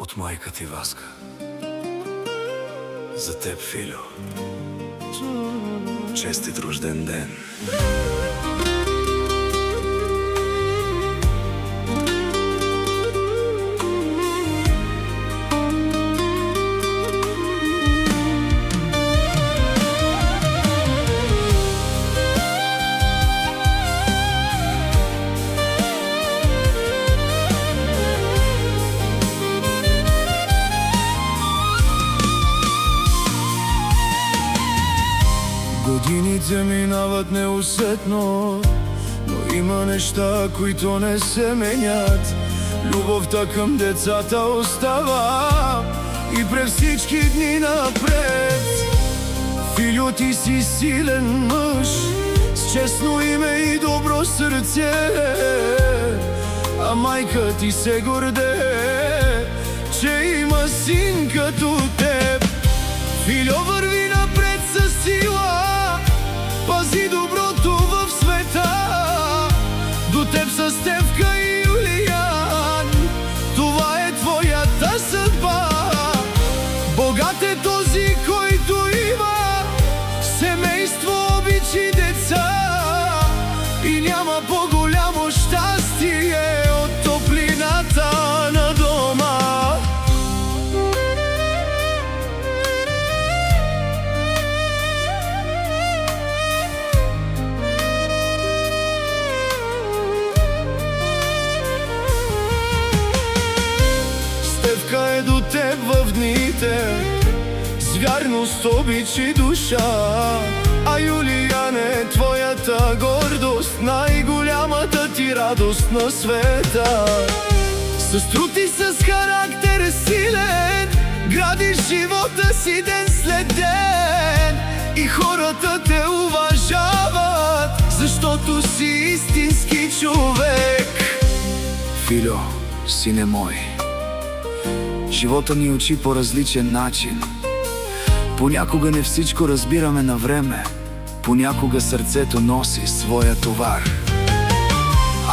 От майка ти Васка. За теб, Филю. Честит рожден ден. Годините минават неусетно, но има неща, които не се менят. Любовта към децата остава и през всички дни напред. Филю, ти си силен мъж, с честно име и добро сърце, а майка ти се гордее, че има син като теб. Филю, върви напред със сила, пази доброто в света. До теб са Стефка и Юлиян, това е твоята съдба. Богат е този, който има семейство, обичи деца, и няма по-голямо щастие от топлината на дома. Стефка е до теб в дните, с вярност, обич и душа, а Юлиян е твоята гордост, най-голямата ти радост на света. С труд и с характер силен градиш живота си ден след ден, и хората те уважават, защото си истински човек. Филю, сине мой, живота ни учи по различен начин. Понякога не всичко разбираме на време, понякога сърцето носи своя товар.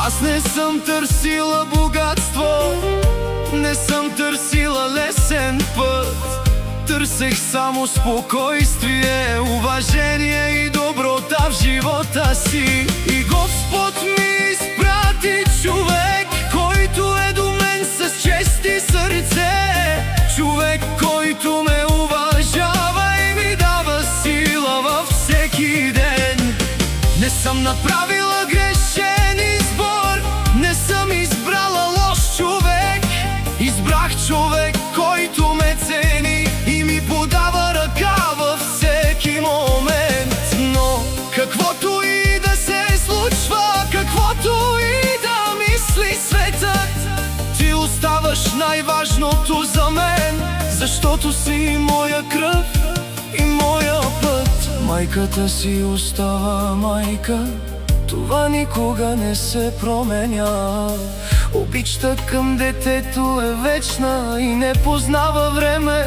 Аз не съм търсила богатство, не съм търсила лесен път. Търсех само спокойствие, уважение и доброта в живота си. И Господ ми изпрати човек, който е до мен с чест и сърце. Човек, който ме уважава и ми дава сила във всеки ден. Не съм направила грешен избор, не съм избрала лош човек. Избрах човек, който ме цени и ми подава ръка във всеки момент. Но каквото и да се случва, каквото и да мисли светът, ти оставаш най-важното за мен, защото си моя кръв и моя път. Майката си остава майка, това никога не се променя. Обичта към детето е вечна и не познава време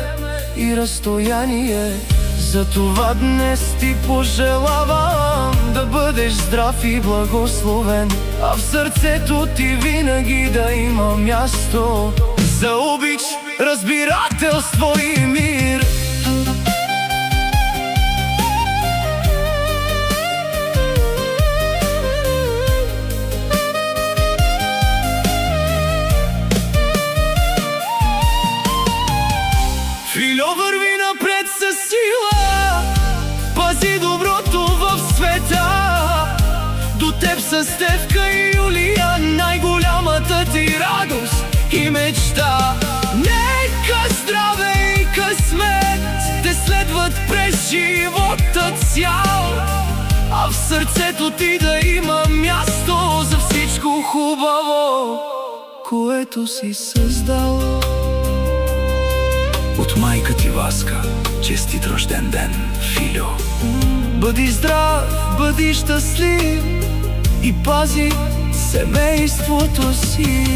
и разстояние. Затова днес ти пожелавам да бъдеш здрав и благословен, а в сърцето ти винаги да има място за обич, разбирателство и мир. Филю, върви напред със сила, пази доброто в света. До теб са Стефка и Юлиян, най-голямата ти радост и мечта. Нека здраве и късмет те следват през живота цял, а в сърцето ти да има място за всичко хубаво, което си създал. От майка ти Васка, честит рожден ден, Филю. Бъди здрав, бъди щастлив и пази семейството си,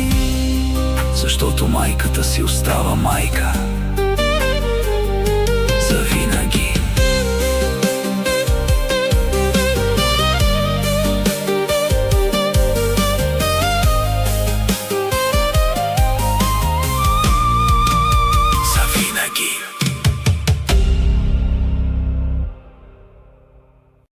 защото майката си остава майка.